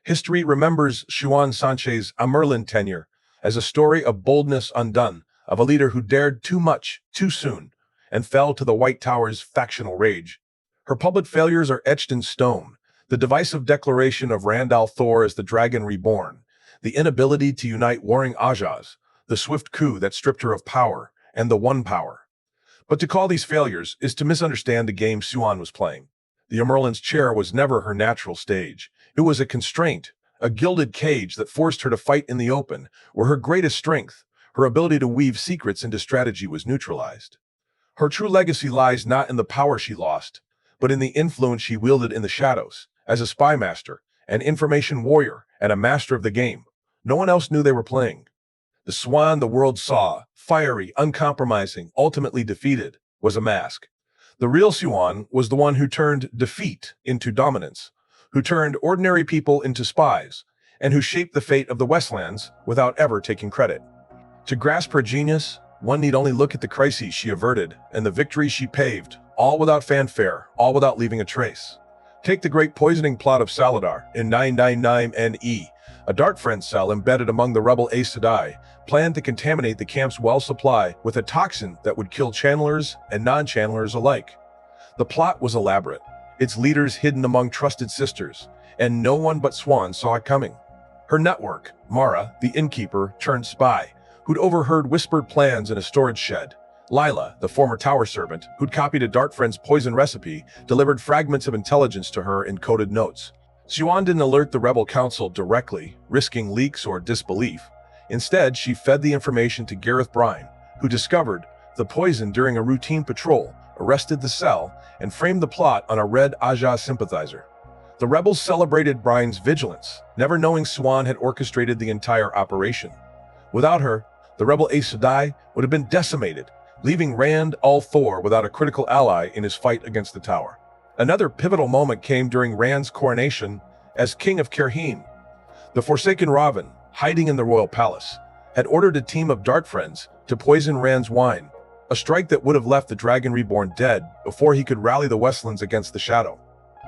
History remembers Siuan Sanche's Amyrlin tenure as a story of boldness undone, of a leader who dared too much, too soon, and fell to the White Tower's factional rage. Her public failures are etched in stone: the divisive declaration of Randall Thor as the Dragon Reborn, the inability to unite warring Ajahs, the swift coup that stripped her of power, and the one power. But to call these failures is to misunderstand the game Siuan was playing. The Amyrlin's chair was never her natural stage. It was a constraint, a gilded cage that forced her to fight in the open, where her greatest strength, her ability to weave secrets into strategy, was neutralized. Her true legacy lies not in the power she lost, but in the influence she wielded in the shadows, as a spymaster, an information warrior, and a master of the game. No one else knew they were playing. The Swan the world saw, fiery, uncompromising, ultimately defeated, was a mask. The real Siuan was the one who turned defeat into dominance, who turned ordinary people into spies, and who shaped the fate of the Westlands without ever taking credit. To grasp her genius, one need only look at the crises she averted and the victories she paved, all without fanfare, all without leaving a trace. Take the great poisoning plot of Saladar in 999 NE. A Dart Friend cell embedded among the rebel Aes Sedai planned to contaminate the camp's well supply with a toxin that would kill channelers and non-channelers alike. The plot was elaborate, its leaders hidden among trusted sisters, and no one but Swan saw it coming. Her network, Mara, the innkeeper turned spy, who'd overheard whispered plans in a storage shed. Lila, the former tower servant, who'd copied a Dart Friend's poison recipe, delivered fragments of intelligence to her in coded notes. Siuan didn't alert the rebel council directly, risking leaks or disbelief. Instead, she fed the information to Gareth Brine, who discovered the poison during a routine patrol, arrested the cell, and framed the plot on a red Ajahs sympathizer. The rebels celebrated Brine's vigilance, never knowing Siuan had orchestrated the entire operation. Without her, the rebel Aes Sedai would have been decimated, leaving Randall Thor without a critical ally in his fight against the tower. Another pivotal moment came during Rand's coronation as King of Kerheen. The Forsaken Raven, hiding in the royal palace, had ordered a team of Dart Friends to poison Rand's wine, a strike that would have left the Dragon Reborn dead before he could rally the Westlands against the Shadow.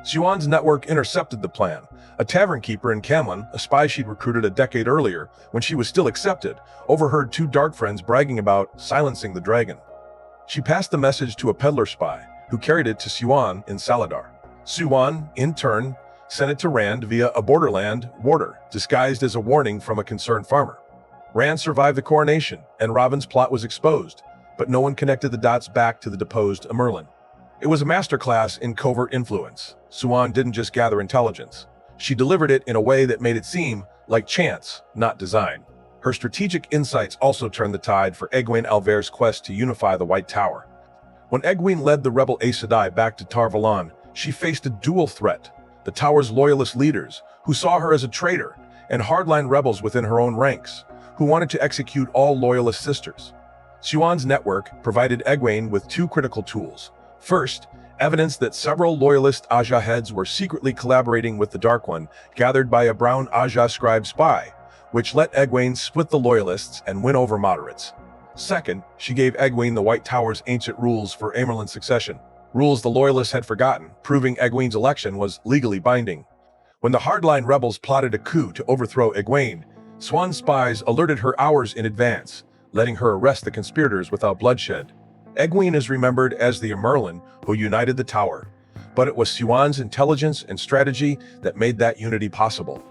Siuan's network intercepted the plan. A tavern keeper in Camlin, a spy she'd recruited a decade earlier when she was still accepted, overheard two Dart Friends bragging about silencing the dragon. She passed the message to a peddler spy, who carried it to Siuan in Saladar. Siuan, in turn, sent it to Rand via a borderland warder, disguised as a warning from a concerned farmer. Rand survived the coronation, and Raven's plot was exposed, but no one connected the dots back to the deposed Amyrlin. It was a masterclass in covert influence. Siuan didn't just gather intelligence. She delivered it in a way that made it seem like chance, not design. Her strategic insights also turned the tide for Egwene Alvair's quest to unify the White Tower. When Egwene led the rebel Aes Sedai back to Tar Valon, she faced a dual threat: the Tower's loyalist leaders, who saw her as a traitor, and hardline rebels within her own ranks, who wanted to execute all loyalist sisters. Siuan's network provided Egwene with two critical tools. First, evidence that several loyalist Ajah heads were secretly collaborating with the Dark One, gathered by a brown Ajah scribe spy, which let Egwene split the loyalists and win over moderates. Second, she gave Egwene the White Tower's ancient rules for Amyrlin succession, rules the loyalists had forgotten, proving Egwene's election was legally binding. When the hardline rebels plotted a coup to overthrow Egwene, Siuan's spies alerted her hours in advance, letting her arrest the conspirators without bloodshed. Egwene is remembered as the Amyrlin who united the tower, but it was Siuan's intelligence and strategy that made that unity possible.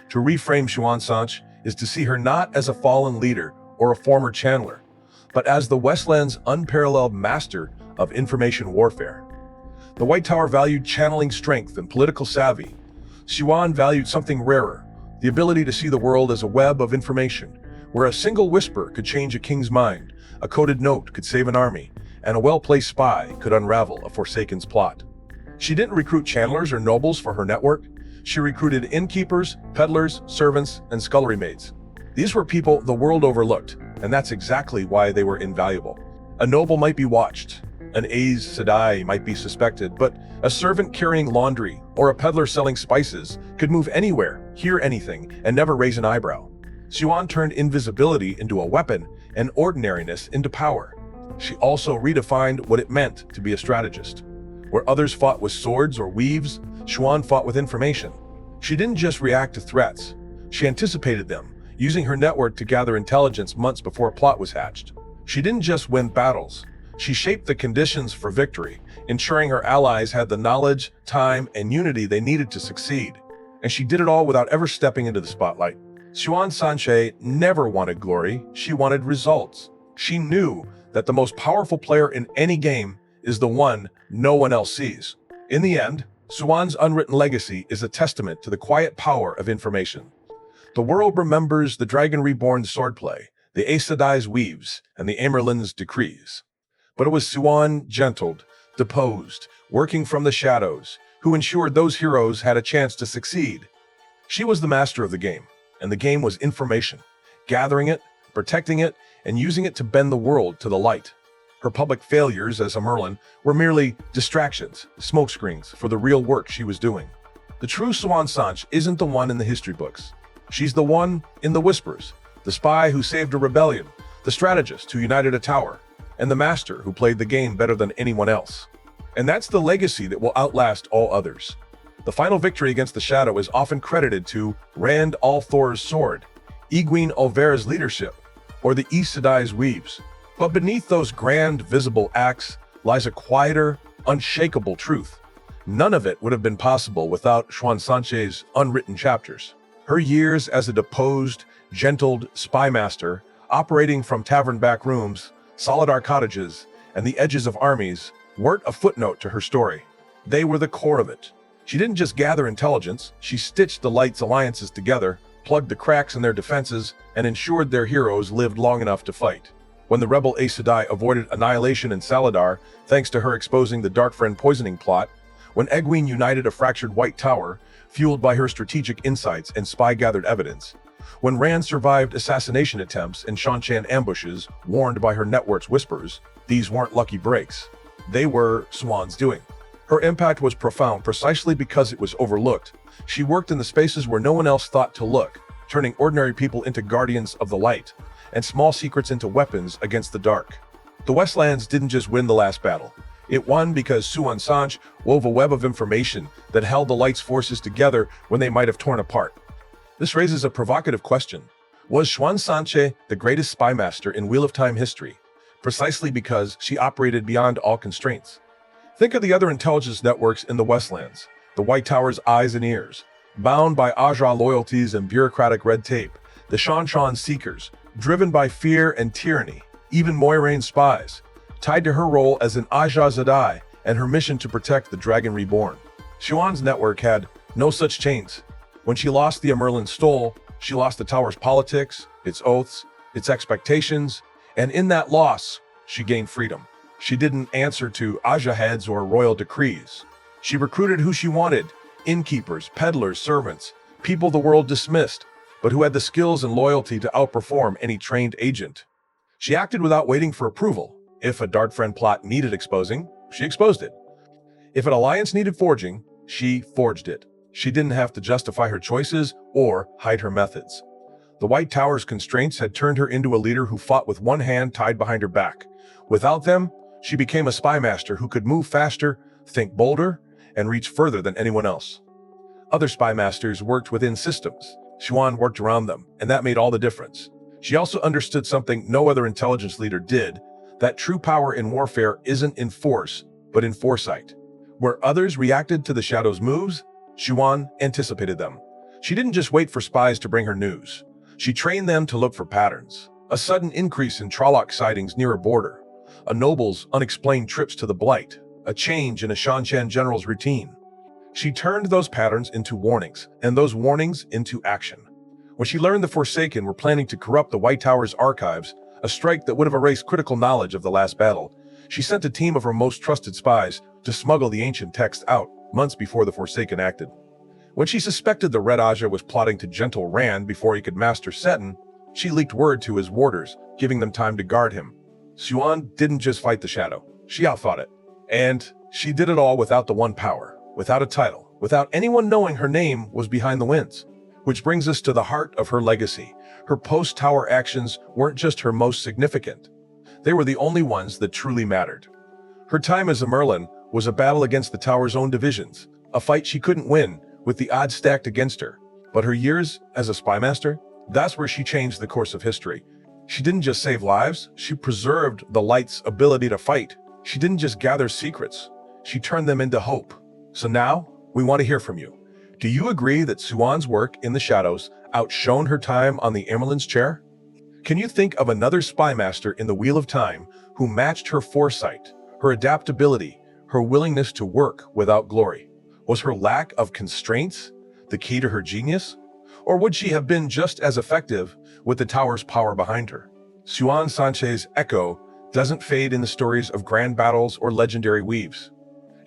To reframe Siuan Sanche is to see her not as a fallen leader or a former channeler, but as the Westlands' unparalleled master of information warfare. The White Tower valued channeling strength and political savvy. Siuan valued something rarer: the ability to see the world as a web of information, where a single whisper could change a king's mind, a coded note could save an army, and a well-placed spy could unravel a Forsaken's plot. She didn't recruit channelers or nobles for her network. She recruited innkeepers, peddlers, servants, and scullery maids. These were people the world overlooked, and that's exactly why they were invaluable. A noble might be watched, an Aes Sedai might be suspected, but a servant carrying laundry or a peddler selling spices could move anywhere, hear anything, and never raise an eyebrow. Siuan turned invisibility into a weapon and ordinariness into power. She also redefined what it meant to be a strategist. Where others fought with swords or weaves, Siuan fought with information. She didn't just react to threats. She anticipated them, using her network to gather intelligence months before a plot was hatched. She didn't just win battles. She shaped the conditions for victory, ensuring her allies had the knowledge, time, and unity they needed to succeed. And she did it all without ever stepping into the spotlight. Siuan Sanche never wanted glory, she wanted results. She knew that the most powerful player in any game is the one no one else sees. In the end, Siuan's unwritten legacy is a testament to the quiet power of information. The world remembers the Dragon Reborn swordplay, the Ajahs weaves, and the Amyrlin's decrees. But it was Siuan gentled, deposed, working from the shadows, who ensured those heroes had a chance to succeed. She was the master of the game, and the game was information, gathering it, protecting it, and using it to bend the world to the light. Her public failures as Amyrlin were merely distractions, smokescreens for the real work she was doing. The true Siuan Sanche isn't the one in the history books. She's the one in the whispers, the spy who saved a rebellion, the strategist who united a tower, and the master who played the game better than anyone else. And that's the legacy that will outlast all others. The final victory against the Shadow is often credited to Rand al'Thor's sword, Egwene Olvera's leadership, or the Aes Sedai's weaves. But beneath those grand, visible acts lies a quieter, unshakable truth. None of it would have been possible without Siuan Sanche's unwritten chapters. Her years as a deposed, gentled spymaster, operating from tavern back rooms, solidar cottages, and the edges of armies, weren't a footnote to her story. They were the core of it. She didn't just gather intelligence, she stitched the Light's alliances together, plugged the cracks in their defenses, and ensured their heroes lived long enough to fight. When the rebel Aes Sedai avoided annihilation in Saladar, thanks to her exposing the Darkfriend poisoning plot, when Egwene united a fractured White Tower, fueled by her strategic insights and spy-gathered evidence, when Rand survived assassination attempts and Shan ambushes, warned by her network's whispers, these weren't lucky breaks. They were Siuan's doing. Her impact was profound precisely because it was overlooked. She worked in the spaces where no one else thought to look, turning ordinary people into guardians of the light, and small secrets into weapons against the dark. The Westlands didn't just win the last battle. It won because Siuan Sanche wove a web of information that held the Light's forces together when they might have torn apart. This raises a provocative question. Was Siuan Sanche the greatest spymaster in Wheel of Time history, precisely because she operated beyond all constraints? Think of the other intelligence networks in the Westlands, the White Tower's eyes and ears, bound by Ajah loyalties and bureaucratic red tape, the Shan seekers, driven by fear and tyranny, even Moiraine's spies, tied to her role as an Ajah Sedai and her mission to protect the Dragon Reborn. Siuan's network had no such chains. When she lost the Amyrlin stole, she lost the tower's politics, its oaths, its expectations, and in that loss, she gained freedom. She didn't answer to Ajah heads or royal decrees. She recruited who she wanted, innkeepers, peddlers, servants, people the world dismissed, but who had the skills and loyalty to outperform any trained agent. She acted without waiting for approval. If a Darkfriend plot needed exposing, she exposed it. If an alliance needed forging, she forged it. She didn't have to justify her choices or hide her methods. The White Tower's constraints had turned her into a leader who fought with one hand tied behind her back. Without them, she became a spymaster who could move faster, think bolder, and reach further than anyone else. Other spymasters worked within systems. Siuan worked around them, and that made all the difference. She also understood something no other intelligence leader did, that true power in warfare isn't in force, but in foresight. Where others reacted to the Shadow's moves, Siuan anticipated them. She didn't just wait for spies to bring her news. She trained them to look for patterns. A sudden increase in Trolloc sightings near a border, a noble's unexplained trips to the Blight, a change in a Shan general's routine. She turned those patterns into warnings, and those warnings into action. When she learned the Forsaken were planning to corrupt the White Tower's archives, a strike that would have erased critical knowledge of the last battle, she sent a team of her most trusted spies to smuggle the ancient text out months before the Forsaken acted. When she suspected the Red Ajah was plotting to gentle Rand before he could master Seton, she leaked word to his warders, giving them time to guard him. Siuan didn't just fight the Shadow, she outfought it. And she did it all without the one power, without a title, without anyone knowing her name was behind the winds. Which brings us to the heart of her legacy. Her post-tower actions weren't just her most significant. They were the only ones that truly mattered. Her time as Amyrlin was a battle against the tower's own divisions, a fight she couldn't win with the odds stacked against her. But her years as a spymaster, that's where she changed the course of history. She didn't just save lives, she preserved the light's ability to fight. She didn't just gather secrets, she turned them into hope. So now, we want to hear from you. Do you agree that Siuan's work in the shadows outshone her time on the Amyrlin's chair? Can you think of another spymaster in the Wheel of Time who matched her foresight, her adaptability, her willingness to work without glory? Was her lack of constraints the key to her genius? Or would she have been just as effective with the tower's power behind her? Siuan Sanche's echo doesn't fade in the stories of grand battles or legendary weaves.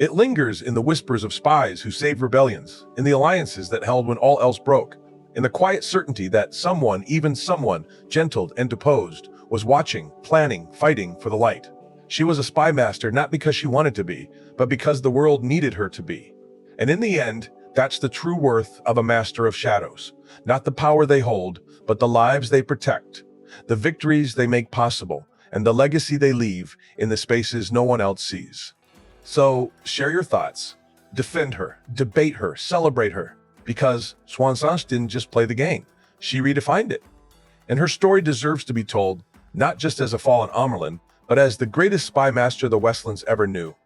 It lingers in the whispers of spies who saved rebellions, in the alliances that held when all else broke, in the quiet certainty that someone, even someone, gentled and deposed, was watching, planning, fighting for the light. She was a spymaster not because she wanted to be, but because the world needed her to be. And in the end, that's the true worth of a master of shadows. Not the power they hold, but the lives they protect, the victories they make possible, and the legacy they leave in the spaces no one else sees. So, share your thoughts. Defend her, debate her, celebrate her. Because Siuan Sanche didn't just play the game, she redefined it. And her story deserves to be told, not just as a fallen Amyrlin, but as the greatest spy master the Westlands ever knew.